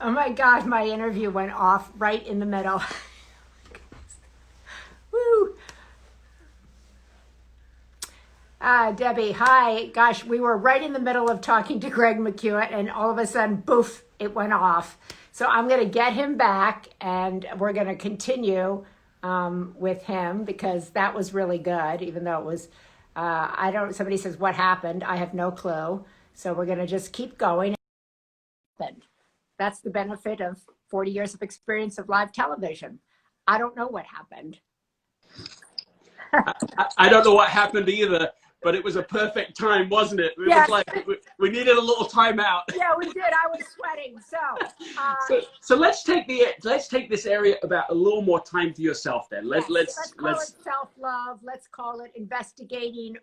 Oh my God, my interview went off right in the middle. Woo! Debbie, hi. Gosh, we were right in the middle of talking to Greg McKeowet, and all of a sudden, boof, it went off. So I'm going to get him back, and we're going to continue with him because that was really good, even though it was, somebody says, what happened? I have no clue. So we're going to just keep going. That's the benefit of 40 years of experience of live television. I don't know what happened. I don't know what happened either, but it was a perfect time, wasn't it? It Yes. was like we needed a little timeout. Yeah, we did. I was sweating. So let's take this area about a little more time for yourself then. Let's call it self-love. Let's call it investigating.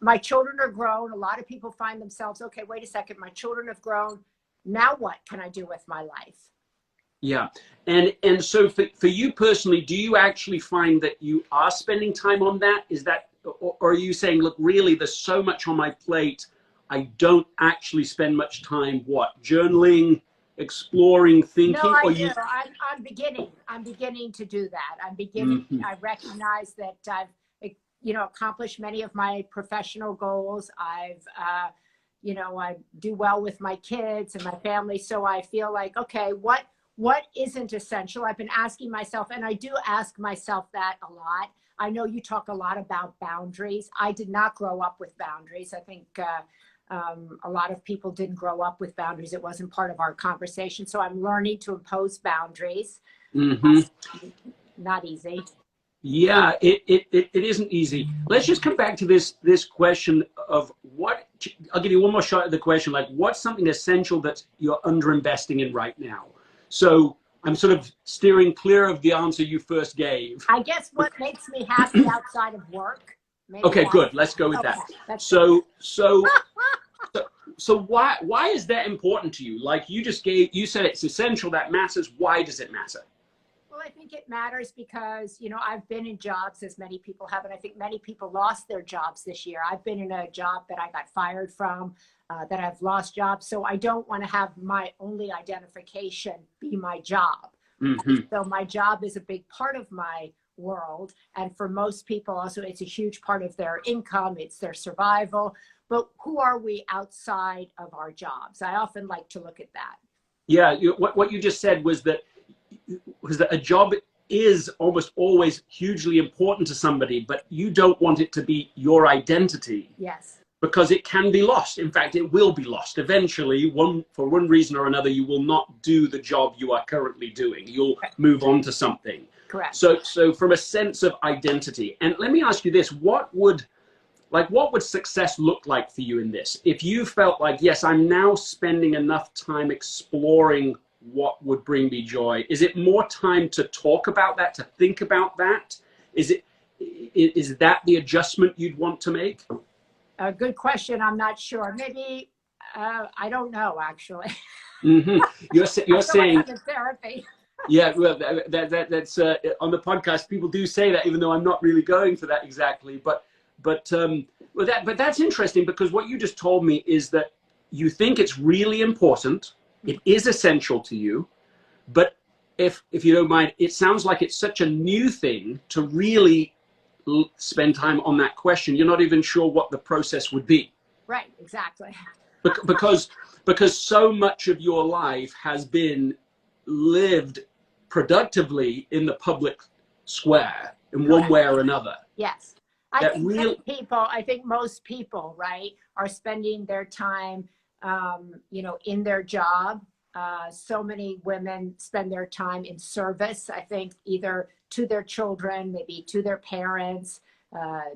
My children are grown. A lot of people find themselves, okay, wait a second, my children have grown. Now what can I do with my life? Yeah. And so for you personally, do you actually find that you are spending time on that? Is that, or are you saying, look, really, there's so much on my plate, I don't actually spend much time, journaling, exploring, thinking? No, I do. I'm beginning to do that. I recognize that I've, accomplished many of my professional goals. I do well with my kids and my family. So I feel like, okay, what isn't essential? I've been asking myself, and I do ask myself that a lot. I know you talk a lot about boundaries. I did not grow up with boundaries. I think a lot of people didn't grow up with boundaries. It wasn't part of our conversation. So I'm learning to impose boundaries. Not easy. Yeah, it isn't easy. Let's just come back to this question of I'll give you one more shot at the question, like what's something essential that you're underinvesting in right now? So I'm sort of steering clear of the answer you first gave. I guess what makes me happy outside of work. Okay, good. Let's go with that. So why is that important to you? Like you said it's essential, that matters. Why does it matter? Well, I think it matters because, I've been in jobs, as many people have, and I think many people lost their jobs this year. I've been in a job that I got fired from, that I've lost jobs. So I don't want to have my only identification be my job. So my job is a big part of my world. And for most people also, it's a huge part of their income. It's their survival. But who are we outside of our jobs? I often like to look at that. Yeah, what you just said was that a job is almost always hugely important to somebody, but you don't want it to be your identity. Yes. Because it can be lost. In fact, it will be lost. Eventually, for one reason or another, you will not do the job you are currently doing. You'll move on to something. Correct. So from a sense of identity, and let me ask you this, what would success look like for you in this? If you felt like, yes, I'm now spending enough time exploring what would bring me joy, is it more time to talk about that, to think about that? Is that the adjustment you'd want to make? A good question. I'm not sure. Maybe, I don't know, actually. You're saying like I'm in therapy. Yeah, well, that's on the podcast. People do say that, even though I'm not really going for that exactly. But that's interesting because what you just told me is that you think it's really important. It is essential to you, but if you don't mind, it sounds like it's such a new thing to really spend time on that question. You're not even sure what the process would be. Right, exactly. Because so much of your life has been lived productively in the public square in one way or another. Yes. I think most people, right, are spending their time, in their job. So many women spend their time in service, I think, either to their children, maybe to their parents,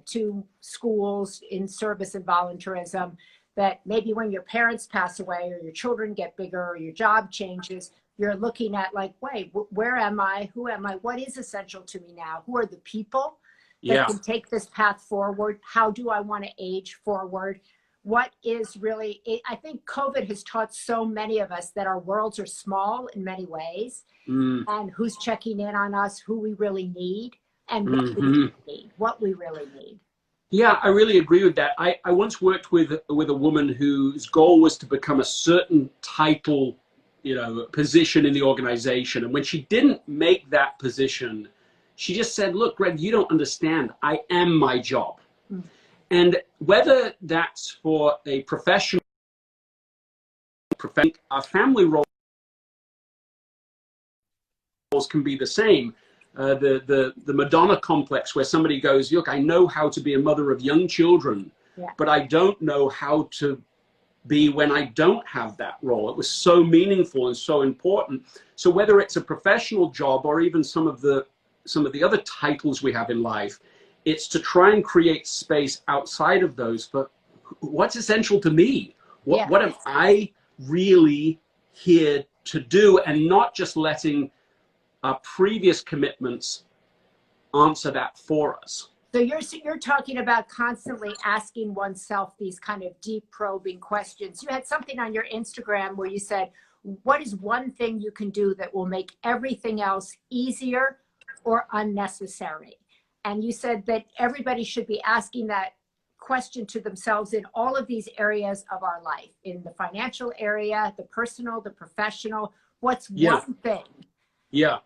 to schools, in service and volunteerism, that maybe when your parents pass away or your children get bigger or your job changes, you're looking at like, wait, where am I? Who am I? What is essential to me now? Who are the people that can take this path forward? How do I want to age forward? What is really, I think COVID has taught so many of us that our worlds are small in many ways, and who's checking in on us, who we really need, and what we really need. Yeah, I really agree with that. I once worked with a woman whose goal was to become a certain title position in the organization. And when she didn't make that position, she just said, look, Greg, you don't understand. I am my job. Mm. And whether that's for a professional, our family roles can be the same. The Madonna complex, where somebody goes, look, I know how to be a mother of young children, but I don't know how to be when I don't have that role. It was so meaningful and so important. So whether it's a professional job or even some of the other titles we have in life, it's to try and create space outside of those for what's essential to me. What am I really here to do, and not just letting our previous commitments answer that for us. So you're talking about constantly asking oneself these kind of deep probing questions. You had something on your Instagram where you said, what is one thing you can do that will make everything else easier or unnecessary? And you said that everybody should be asking that question to themselves in all of these areas of our life, in the financial area, the personal, the professional. What's one thing? Yeah,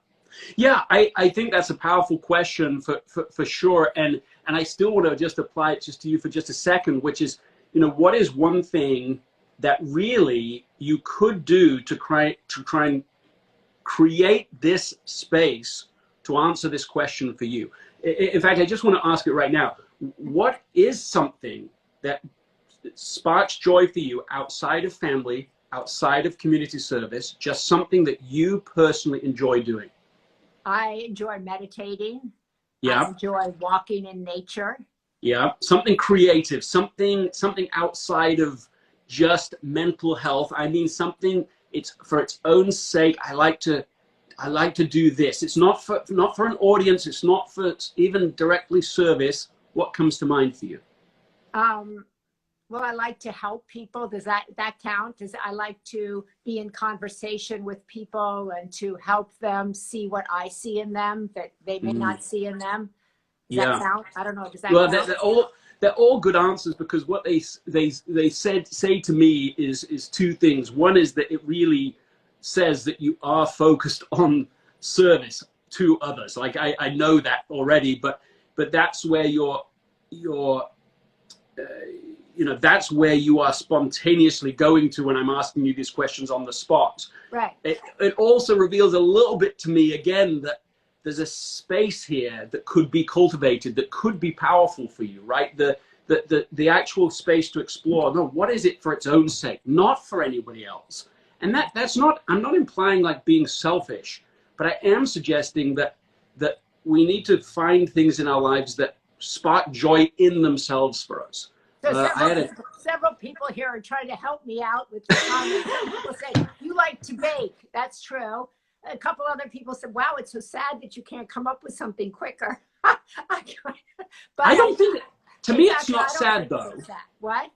I think that's a powerful question for sure. And I still want to just apply it just to you for just a second, which is, what is one thing that really you could do to try and create this space to answer this question for you? In fact, I just want to ask it right now. What is something that sparks joy for you outside of family, outside of community service, just something that you personally enjoy doing? I enjoy meditating. Yeah. I enjoy walking in nature. Yeah. Something creative, something outside of just mental health. I mean, something it's for its own sake. I like to do this. It's not for an audience. It's not for even directly service. What comes to mind for you? Well, I like to help people. Does that count? I like to be in conversation with people and to help them see what I see in them that they may not see in them. Does that count? I don't know. Does that count? They're all good answers, because what they say to me is two things. One is that it really says that you are focused on service to others. Like I know that already, but that's where that's where you are spontaneously going to when I'm asking you these questions on the spot. Right. It also reveals a little bit to me, again, that there's a space here that could be cultivated, that could be powerful for you, right? The actual space to explore. No, what is it for its own sake, not for anybody else? And that's not, I'm not implying like being selfish, but I am suggesting that we need to find things in our lives that spark joy in themselves for us. So several people here are trying to help me out with the comments. Some people say, you like to bake. That's true. A couple other people said, wow, it's so sad that you can't come up with something quicker. But I don't think, to me, it's not sad, though. Sad. What?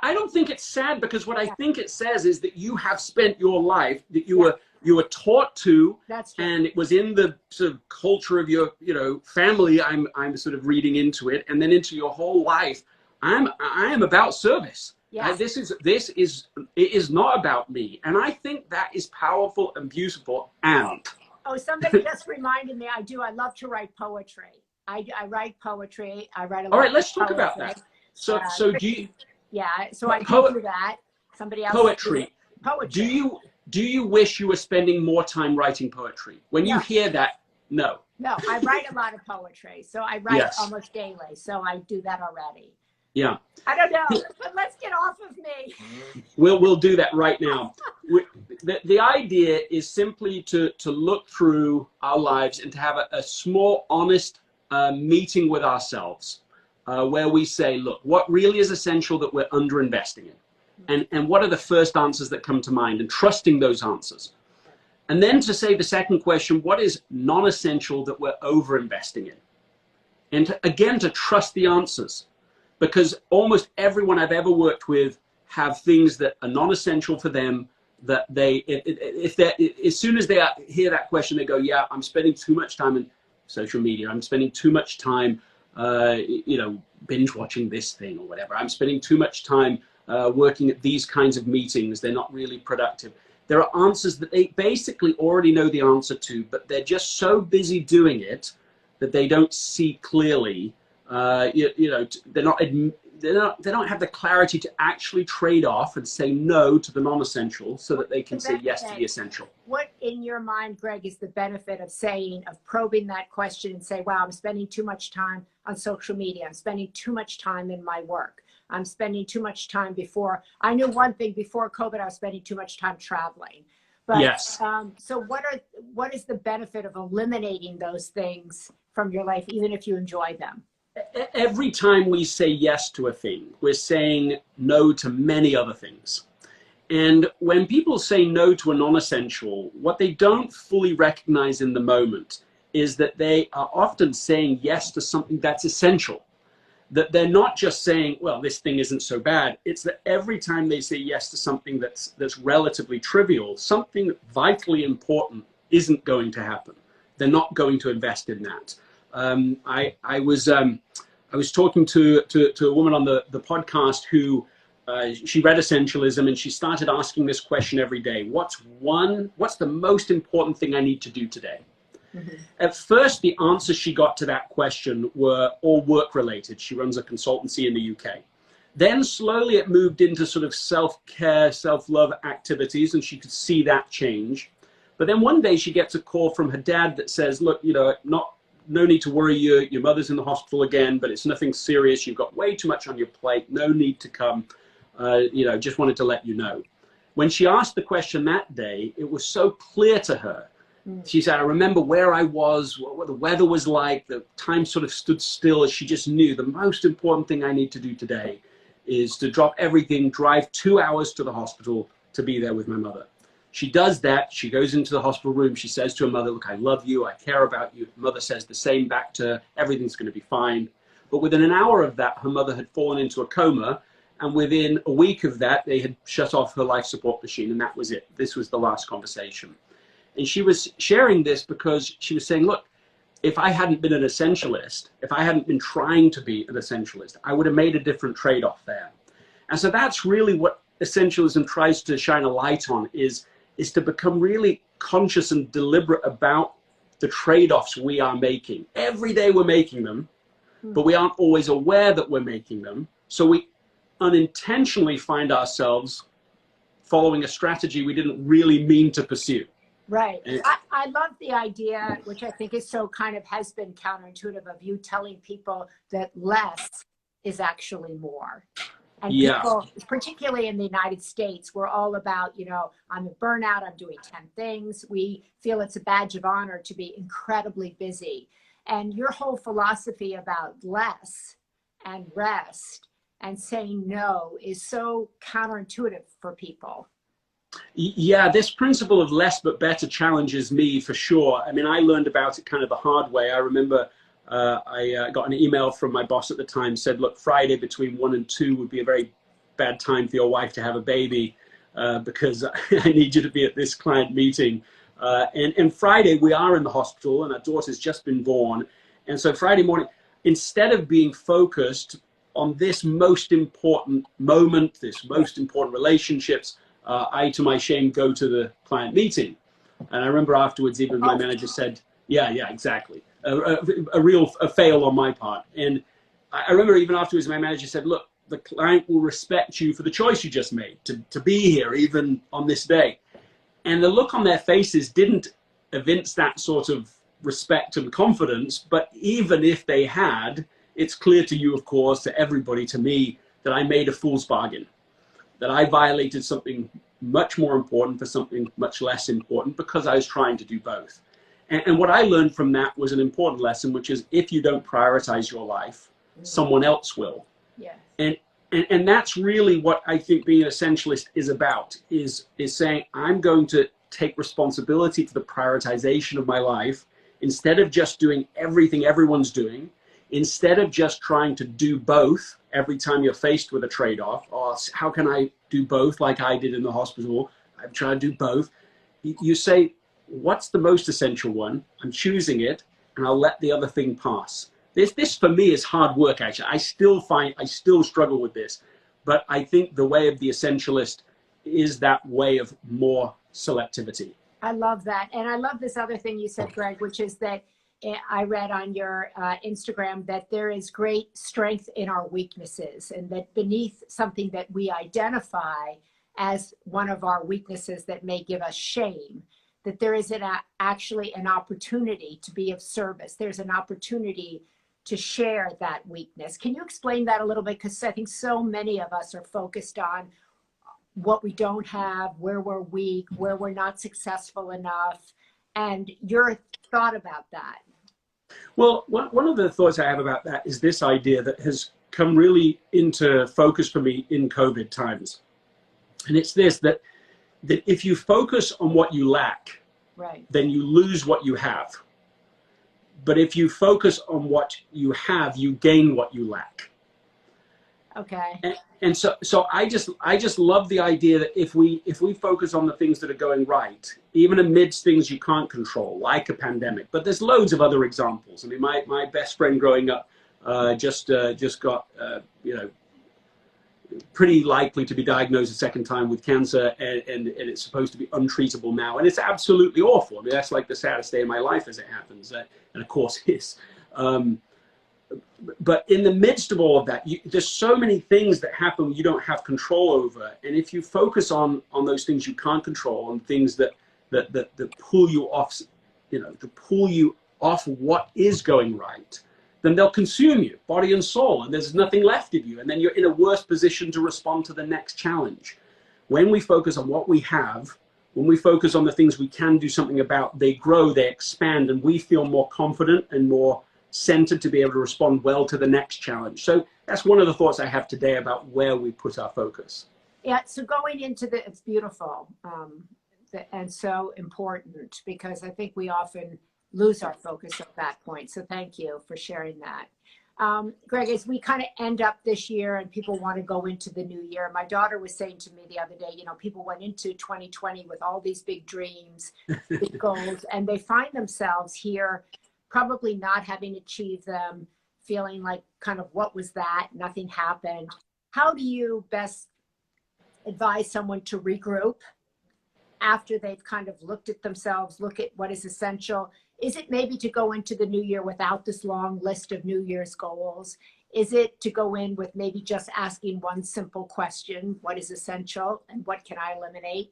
I don't think it's sad, because what I think it says is that you have spent your life, that you were taught to, That's true. And it was in the sort of culture of your family. I'm sort of reading into it, and then into your whole life. I am about service. Yeah. It is not about me, and I think that is powerful and beautiful. And somebody just reminded me. I love to write poetry. I write poetry. I write a lot. All right, let's talk about that. So do you? Yeah, so I can do that. Somebody else. Poetry. Poetry. Do you wish you were spending more time writing poetry? When you hear that, no. No, I write a lot of poetry. So I write almost daily. So I do that already. Yeah. I don't know, but let's get off of me. We'll do that right now. The idea is simply to look through our lives and to have a small, honest meeting with ourselves, where we say, look, what really is essential that we're underinvesting in? And what are the first answers that come to mind, and trusting those answers. And then to say the second question, what is non-essential that we're over-investing in? And to trust the answers. Because almost everyone I've ever worked with have things that are non-essential for them, that as soon as they hear that question, they go, yeah, I'm spending too much time in social media. I'm spending too much time, binge watching this thing or whatever. I'm spending too much time working at these kinds of meetings. They're not really productive. There are answers that they basically already know the answer to, but they're just so busy doing it that they don't see clearly. They don't have the clarity to actually trade off and say no to the non-essential so that they can say yes to the essential. What in your mind, Greg, is the benefit of probing that question and say, wow, I'm spending too much time on social media. I'm spending too much time in my work. I'm spending too much time I knew one thing before COVID, I was spending too much time traveling. But yes. So what is the benefit of eliminating those things from your life, even if you enjoy them? Every time we say yes to a thing, we're saying no to many other things. And when people say no to a non-essential, what they don't fully recognize in the moment is that they are often saying yes to something that's essential. That they're not just saying, well, this thing isn't so bad. It's that every time they say yes to something that's relatively trivial, something vitally important isn't going to happen. They're not going to invest in that. I was talking to a woman on the podcast who she read Essentialism, and she started asking this question every day. What's the most important thing I need to do today? Mm-hmm. At first, the answers she got to that question were all work related. She runs a consultancy in the UK. Then slowly it moved into sort of self-care, self-love activities, and she could see that change. But then one day she gets a call from her dad that says, look, no need to worry, your mother's in the hospital again, but it's nothing serious. You've got way too much on your plate. No need to come. Just wanted to let you know. When she asked the question that day, it was so clear to her. She said, I remember where I was, what the weather was like, the time sort of stood still, as she just knew the most important thing I need to do today is to drop everything, drive 2 hours to the hospital to be there with my mother. She does that. She goes into the hospital room. She says to her mother, look, I love you. I care about you. Her mother says the same back to her. Everything's going to be fine. But within an hour of that, her mother had fallen into a coma. And within a week of that, they had shut off her life support machine. And that was it. This was the last conversation. And she was sharing this because she was saying, look, if I hadn't been an essentialist, if I hadn't been trying to be an essentialist, I would have made a different trade-off there. And so that's really what essentialism tries to shine a light on, is to become really conscious and deliberate about the trade-offs we are making. Every day we're making them, but we aren't always aware that we're making them. So we unintentionally find ourselves following a strategy we didn't really mean to pursue. Right. I love the idea, which I think is so kind of has been counterintuitive, of you telling people that less is actually more. And people, particularly in the United States, we're all about, I'm a burnout, I'm doing 10 things. We feel it's a badge of honor to be incredibly busy. And your whole philosophy about less and rest and saying no is so counterintuitive for people. Yeah, this principle of less but better challenges me for sure. I mean, I learned about it kind of the hard way. I remember I got an email from my boss at the time, said, look, Friday between 1 and 2 would be a very bad time for your wife to have a baby because I need you to be at this client meeting. And Friday we are in the hospital and our daughter's just been born. And so Friday morning, instead of being focused on this most important moment, this most important relationships, I, to my shame, go to the client meeting. And I remember afterwards, even my manager said, yeah, exactly. A real fail on my part. And I remember even afterwards, my manager said, look, the client will respect you for the choice you just made to be here, even on this day. And the look on their faces didn't evince that sort of respect and confidence. But even if they had, it's clear to you, of course, to everybody, to me, that I made a fool's bargain, that I violated something much more important for something much less important because I was trying to do both. And what I learned from that was an important lesson, which is if you don't prioritize your life, someone else will. Yeah. And that's really what I think being an essentialist is about, is saying I'm going to take responsibility for the prioritization of my life instead of just doing everything everyone's doing, instead of just trying to do both every time you're faced with a trade-off. Or how can I do both like I did in the hospital? I'm trying to do both. You say, what's the most essential one? I'm choosing it, and I'll let the other thing pass. This for me is hard work, actually. I still struggle with this. But I think the way of the essentialist is that way of more selectivity. I love that. And I love this other thing you said, Greg, which is that I read on your Instagram that there is great strength in our weaknesses, and that beneath something that we identify as one of our weaknesses that may give us shame, that there is actually an opportunity to be of service. There's an opportunity to share that weakness. Can you explain that a little bit? Because I think so many of us are focused on what we don't have, where we're weak, where we're not successful enough. And your thought about that? Well, one of the thoughts I have about that is this idea that has come really into focus for me in COVID times. And it's this, that if you focus on what you lack, right, then you lose what you have. But if you focus on what you have, you gain what you lack. Okay. And so I just love the idea that if we focus on the things that are going right, even amidst things you can't control, like a pandemic, but there's loads of other examples. I mean, my best friend growing up just got pretty likely to be diagnosed a second time with cancer, and it's supposed to be untreatable now, and it's absolutely awful. I mean, that's like the saddest day of my life as it happens, and of course is. But in the midst of all of that, there's so many things that happen you don't have control over. And if you focus on those things you can't control, on things that pull you off, to pull you off what is going right, then they'll consume you, body and soul, and there's nothing left of you. And then you're in a worse position to respond to the next challenge. When we focus on what we have, when we focus on the things we can do something about, they grow, they expand, and we feel more confident and more centered to be able to respond well to the next challenge. So that's one of the thoughts I have today about where we put our focus. Yeah, so going into it's beautiful and so important, because I think we often lose our focus at that point. So thank you for sharing that. Greg, as we kind of end up this year and people want to go into the new year, my daughter was saying to me the other day, people went into 2020 with all these big dreams, big goals, and they find themselves here probably not having achieved them, feeling like kind of, what was that? Nothing happened. How do you best advise someone to regroup after they've kind of looked at themselves, look at what is essential? Is it maybe to go into the new year without this long list of New Year's goals? Is it to go in with maybe just asking one simple question: what is essential and what can I eliminate?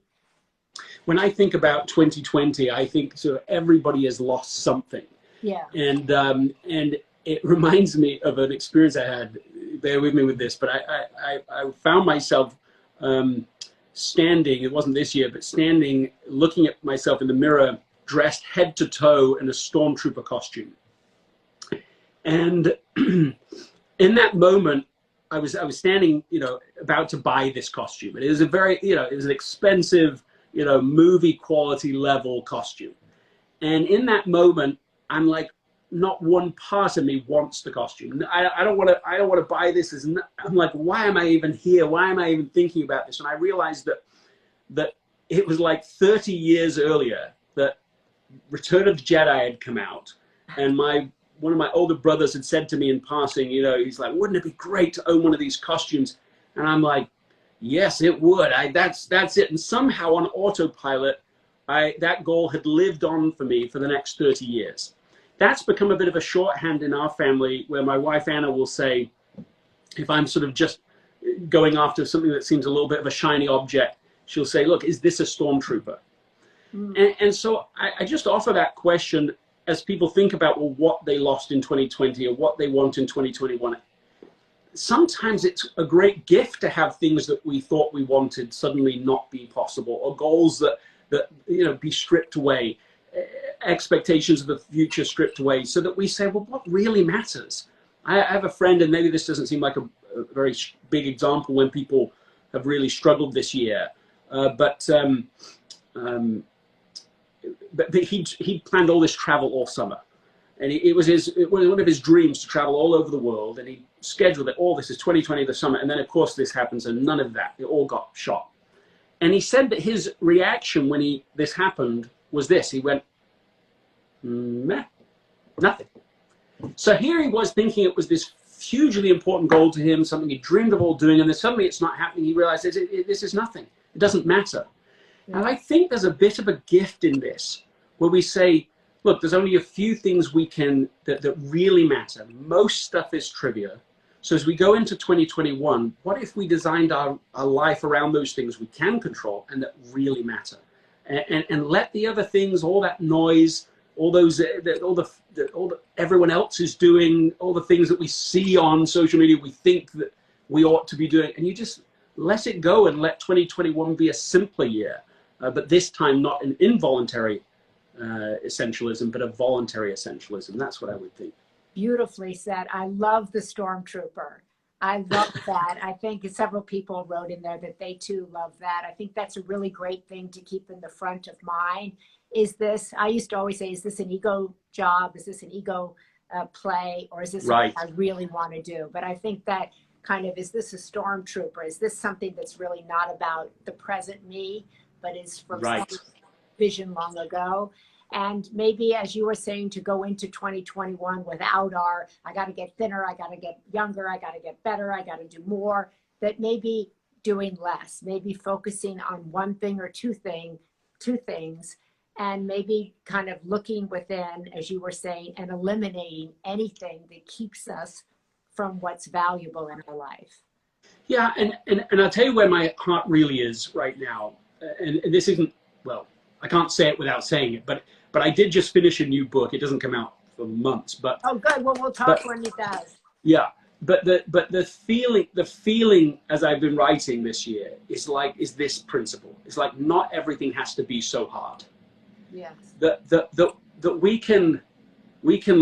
When I think about 2020, I think so everybody has lost something. Yeah. And it reminds me of an experience I had. Bear with me with this, but I found myself standing, it wasn't this year, but standing, looking at myself in the mirror, dressed head to toe in a stormtrooper costume. And in that moment, I was standing, about to buy this costume. And it was a very, it was an expensive, movie quality level costume. And in that moment, I'm like, not one part of me wants the costume. I don't want to buy this. I'm like, why am I even here? Why am I even thinking about this? And I realized that it was like 30 years earlier that Return of the Jedi had come out, and one of my older brothers had said to me in passing, he's like, wouldn't it be great to own one of these costumes? And I'm like, yes, it would. That's it. And somehow on autopilot, that goal had lived on for me for the next 30 years. That's become a bit of a shorthand in our family, where my wife Anna will say, if I'm sort of just going after something that seems a little bit of a shiny object, she'll say, look, is this a stormtrooper? And so I just offer that question as people think about, well, what they lost in 2020 or what they want in 2021. Sometimes it's a great gift to have things that we thought we wanted suddenly not be possible, or goals that be stripped away, expectations of the future stripped away, so that we say, well, what really matters? I have a friend, and maybe this doesn't seem like a very big example when people have really struggled this year, but he planned all this travel all summer, and it was one of his dreams to travel all over the world, and he scheduled it. All this is 2020, the summer, and then of course this happens, and none of that. It all got shot. And he said that his reaction when this happened was this. He went, meh, nothing. So here he was thinking it was this hugely important goal to him, something he dreamed of all doing, and then suddenly it's not happening. He realized this is nothing. It doesn't matter. And I think there's a bit of a gift in this where we say, look, there's only a few things we can, that really matter. Most stuff is trivia. So as we go into 2021, what if we designed our life around those things we can control and that really matter? And let the other things, all that noise, all those, all the everyone else is doing, all the things that we see on social media, we think that we ought to be doing, and you just let it go and let 2021 be a simpler year. But this time not an involuntary essentialism, but a voluntary essentialism. That's what I would think. Beautifully said. I love the stormtrooper. I love that. I think several people wrote in there that they too love that. I think that's a really great thing to keep in the front of mind. Is this, I used to always say, is this an ego job? Is this an ego play? Or is this right. something I really want to do? But I think that kind of, is this a stormtrooper? Is this something that's really not about the present me, but is from right. some vision long ago? And maybe, as you were saying, to go into 2021 without our, I got to get thinner, I got to get younger, I got to get better, I got to do more, that maybe doing less, maybe focusing on one thing or two things, and maybe kind of looking within, as you were saying, and eliminating anything that keeps us from what's valuable in our life. Yeah, and I'll tell you where my heart really is right now. And this isn't, well, I can't say it without saying it, but I did just finish a new book. It doesn't come out for months, but oh, good. Well, we'll talk when it does. Yeah, but the feeling as I've been writing this year is this principle. It's like not everything has to be so hard. Yes. That we can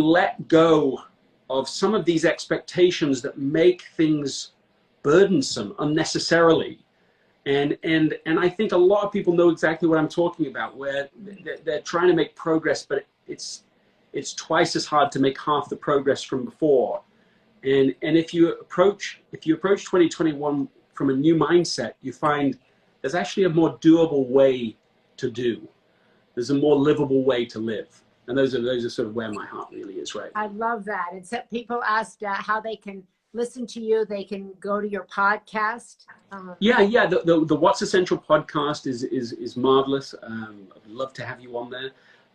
let go of some of these expectations that make things burdensome unnecessarily. And I think a lot of people know exactly what I'm talking about, where they're trying to make progress, but it's twice as hard to make half the progress from before. And if you approach 2021 from a new mindset, you find there's actually a more doable way to do. There's a more livable way to live. And those are sort of where my heart really is right now. I love that. And so people asked how they can listen to you. They can go to your podcast. Yeah. The What's Essential podcast is marvelous. I'd love to have you on there.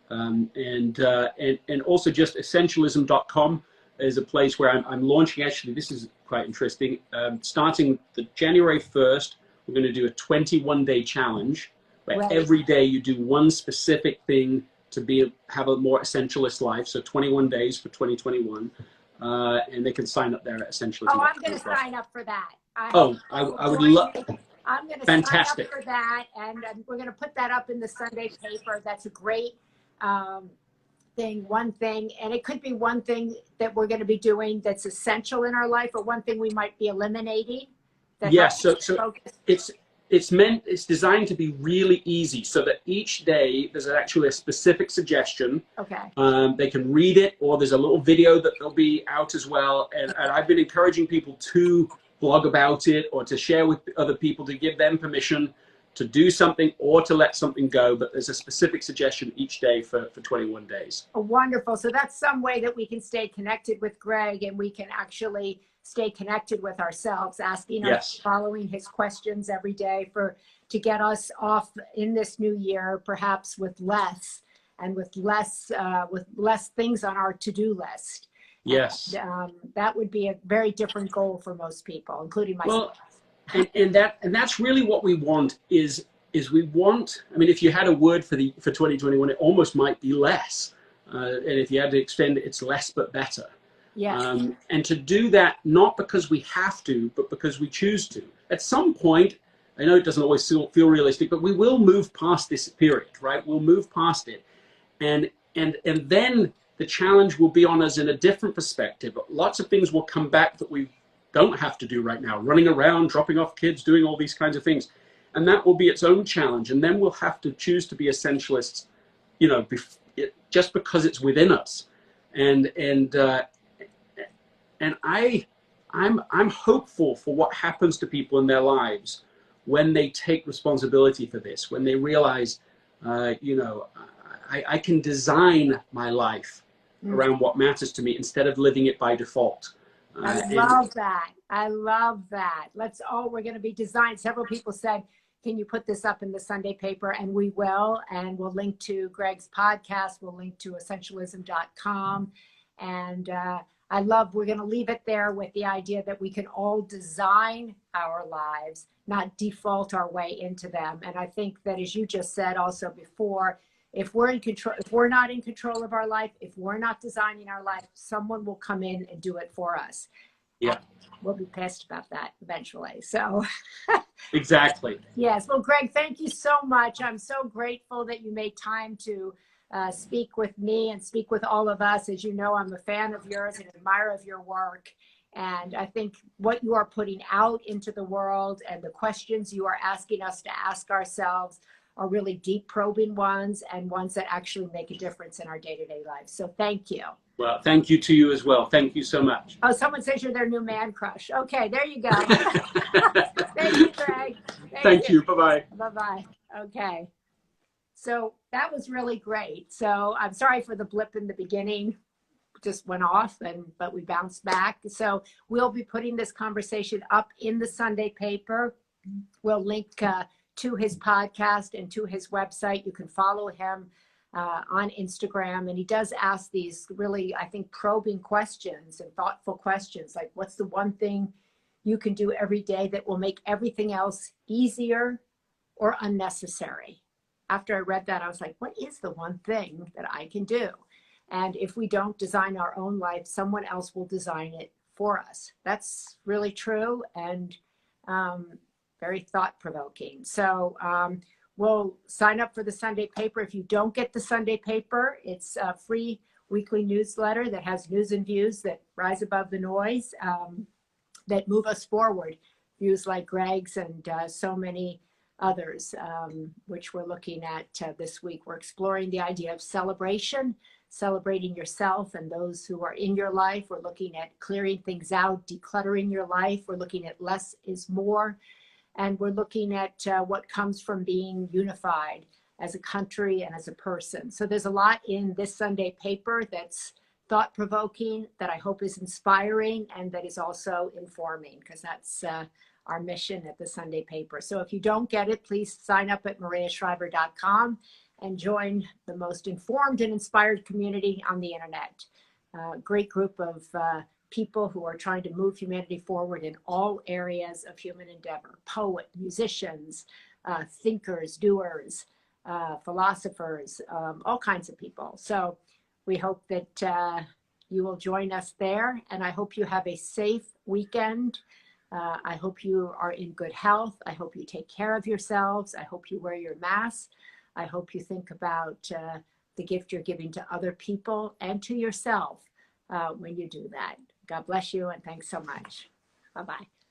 And also just essentialism.com is a place where I'm launching. Actually, this is quite interesting. Starting the January 1st, we're going to do a 21-day challenge where right. every day you do one specific thing to have a more essentialist life. So 21 days for 2021. And they can sign up there at essentialism. Oh, I'm going to sign up for that. I would love. I'm going to Fantastic. sign up for that, and we're going to put that up in the Sunday paper. That's a great thing. One thing, and it could be one thing that we're going to be doing that's essential in our life, or one thing we might be eliminating. Yes. So it's designed to be really easy, so that each day there's actually a specific suggestion. Okay. They can read it, or there's a little video that will be out as well. And I've been encouraging people to blog about it, or to share with other people, to give them permission to do something or to let something go. But there's a specific suggestion each day for 21 days. Oh, wonderful. So that's some way that we can stay connected with Greg, and we can actually stay connected with ourselves, asking us, following his questions every day to get us off in this new year, perhaps with less things on our to-do list. Yes. And, that would be a very different goal for most people, including myself. Well, and that's really what we want is we want, I mean, if you had a word for 2021, it almost might be less. And if you had to extend it, it's less but better. Yes. And to do that, not because we have to, but because we choose to. At some point, I know it doesn't always feel realistic, but we will move past this period, right? We'll move past it. And then the challenge will be on us in a different perspective. Lots of things will come back that we don't have to do right now, running around, dropping off kids, doing all these kinds of things. And that will be its own challenge. And then we'll have to choose to be essentialists, just because it's within us. And I'm hopeful for what happens to people in their lives when they take responsibility for this, when they realize, I can design my life around what matters to me instead of living it by default. I love that. I love that. We're going to be designed. Several people said, can you put this up in the Sunday paper? And we will, and we'll link to Greg's podcast. We'll link to essentialism.com. And we're going to leave it there with the idea that we can all design our lives, not default our way into them. And I think that, as you just said also before, if we're in control, if we're not in control of our life, if we're not designing our life, someone will come in and do it for us. Yeah. We'll be pissed about that eventually. So exactly. Yes. Well, Greg, thank you so much. I'm so grateful that you made time to speak with me and speak with all of us. As you know, I'm a fan of yours and admirer of your work. And I think what you are putting out into the world and the questions you are asking us to ask ourselves are really deep probing ones, and ones that actually make a difference in our day-to-day lives. So thank you. Well, thank you to you as well. Thank you so much. Oh, someone says you're their new man crush. Okay, there you go. Thank you, Greg. Thank you. Bye-bye. Bye-bye. Okay. So that was really great. So I'm sorry for the blip in the beginning. Just went off, but we bounced back. So we'll be putting this conversation up in the Sunday paper. We'll link to his podcast and to his website. You can follow him on Instagram, and he does ask these really, I think, probing questions and thoughtful questions, like what's the one thing you can do every day that will make everything else easier or unnecessary? After I read that, I was like, what is the one thing that I can do? And if we don't design our own life, someone else will design it for us. That's really true, and very thought-provoking. So we'll sign up for the Sunday paper. If you don't get the Sunday paper, it's a free weekly newsletter that has news and views that rise above the noise, that move us forward. Views like Greg's and so many others, which we're looking at this week. We're exploring the idea of celebration, celebrating yourself and those who are in your life. We're looking at clearing things out, decluttering your life. We're looking at less is more. And we're looking at what comes from being unified as a country and as a person. So there's a lot in this Sunday paper that's thought-provoking, that I hope is inspiring, and that is also informing, because that's our mission at the Sunday paper. So if you don't get it, please sign up at mariashriver.com and join the most informed and inspired community on the internet. Great group of people who are trying to move humanity forward in all areas of human endeavor: poets, musicians, thinkers, doers, philosophers, all kinds of people. So we hope that you will join us there, and I hope you have a safe weekend. I hope you are in good health. I hope you take care of yourselves. I hope you wear your mask. I hope you think about the gift you're giving to other people and to yourself when you do that. God bless you, and thanks so much. Bye-bye.